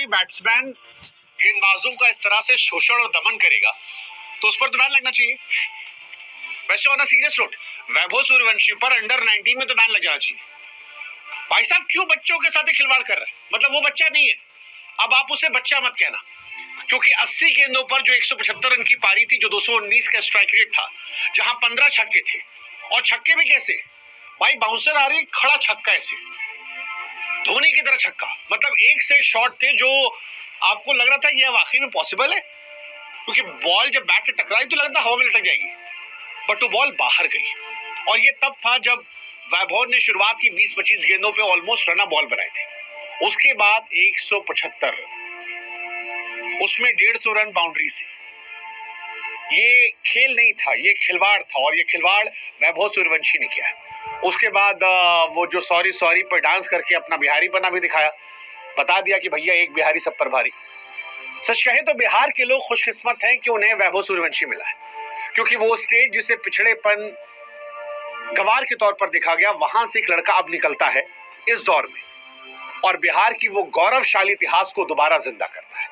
कोई बैट्समैन गेंदबाजों का इस तरह से शोषण और दमन करेगा तो उस पर तो बैन लगना चाहिए। वैसे on a serious note, Vaibhav Suryavanshi पर अंडर 19 में तो बैन लग जाना चाहिए। भाई साहब क्यों बच्चों के साथ खिलवाड़ कर रहा है? मतलब वो बच्चा नहीं है, अब आप उसे बच्चा मत कहना, क्योंकि 80 गेंदों पर जो 175 रन की पारी थी, जो 219 का स्ट्राइक रेट था, जहां 15 छक्के थे, और छक्के भी कैसे भाई, बाउंसर आ रही खड़ा छक्का, ऐसे धोनी की तरह छक्का। मतलब एक से एक शॉट थे जो आपको लग रहा था ये वाकई में पॉसिबल है, क्योंकि बॉल जब बैट से टकराई तो लगता हवा में लटक जाएगी, बट वो बॉल बाहर गई। और ये तब था जब वैभव ने शुरुआत की 20-25 गेंदों पे ऑलमोस्ट रन बॉल बनाए थे। उसके बाद 175, उसमें 150 रन बाउंड्री से। ये खेल नहीं था, ये खिलवाड़ था, और ये खिलवाड़ वैभव सूर्यवंशी ने किया। उसके बाद वो जो सॉरी पर डांस करके अपना बिहारी बना भी दिखाया, बता दिया कि भैया एक बिहारी सब पर भारी। सच कहे तो बिहार के लोग खुशकिस्मत हैं कि उन्हें वैभव सूर्यवंशी मिला है, क्योंकि वो स्टेट जिसे पिछड़ेपन गवार के तौर पर देखा गया, वहां से एक लड़का अब निकलता है इस दौर में, और बिहार की वो गौरवशाली इतिहास को दोबारा जिंदा करता है।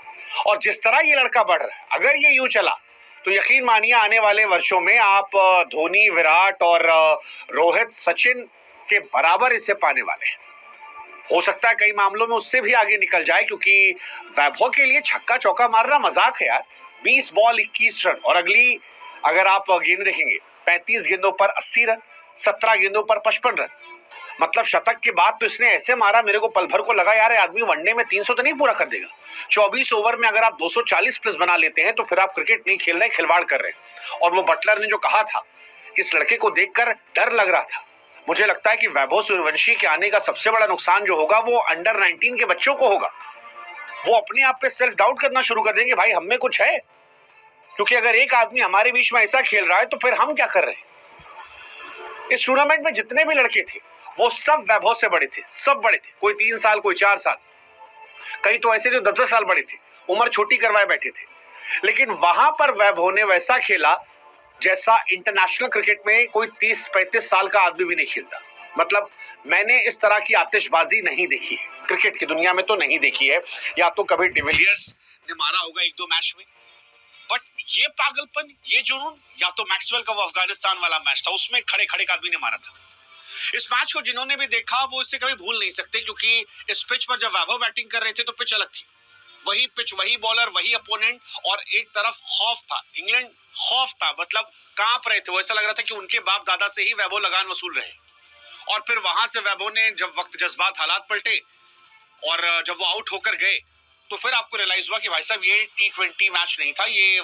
और जिस तरह ये लड़का बढ़ रहा है, अगर ये यूं चला तो यकीन मानिए आने वाले वर्षों में आप धोनी, विराट और रोहित, सचिन के बराबर इसे पाने वाले हैं। हो सकता है कई मामलों में उससे भी आगे निकल जाए, क्योंकि वैभव के लिए छक्का चौका मारना मजाक है यार। 20 बॉल 21 रन, और अगली अगर आप गेंद देखेंगे 35 गेंदों पर 80 रन, 17 गेंदों पर 55 रन। मतलब शतक के बाद तो इसने ऐसे मारा, मेरे को पल भर को लगा यार आदमी वनडे में 300 तो नहीं पूरा कर देगा। 24 ओवर में अगर आप 240 प्लस बना लेते हैं तो फिर आप क्रिकेट नहीं खेल रहे, खिलवाड़ कर रहे हैं। और वो बटलर ने जो कहा था कि इस लड़के को देखकर डर लग रहा था, मुझे लगता है कि वैभव सूर्यवंशी के आने का सबसे बड़ा नुकसान जो होगा वो अंडर 19 के बच्चों को होगा। वो अपने आप पे सेल्फ डाउट करना शुरू कर देंगे, भाई हम में कुछ है, क्योंकि अगर एक आदमी हमारे बीच में ऐसा खेल रहा है तो फिर हम क्या कर रहे हैं। इस टूर्नामेंट में जितने भी लड़के थे वो सब वैभव से बड़े थे, सब बड़े थे, कोई 3 साल, कोई 4 साल, कई तो ऐसे जो 10-10 साल बड़े थे, उम्र छोटी करवाए बैठे थे। लेकिन वहां पर वैभव ने वैसा खेला जैसा इंटरनेशनल क्रिकेट में कोई 30-35 साल का आदमी भी नहीं खेलता। मतलब मैंने इस तरह की आतिशबाजी नहीं देखी है क्रिकेट की दुनिया में, तो नहीं देखी है। या तो कभी डिविलियर्स ने मारा होगा 1-2 मैच में, बट ये पागलपन, ये जुनून, या तो मैक्सवेल का वो अफगानिस्तान वाला मैच था, उसमें खड़े खड़े का आदमी ने मारा था। इस मैच को जिन्होंने भी देखा वो इसे कभी भूल नहीं सकते, क्योंकि इस पिच पर जब वैभव बैटिंग कर रहे थे तो पिच अलग थी, वही पिच, वही बॉलर, वही अपोनेंट, और एक तरफ खौफ था, इंग्लैंड खौफ था, मतलब कांप रहे थे। वो ऐसा लग रहा था कि उनके बाप दादा से ही वैभव लगान वसूल रहे। और फिर वहां से वैभव ने जब वक्त जज्बात हालात पलटे और जब वो आउट होकर गए, तो फिर आपको रियलाइज हुआ कि भाई साहब ये T20 मैच नहीं था, ये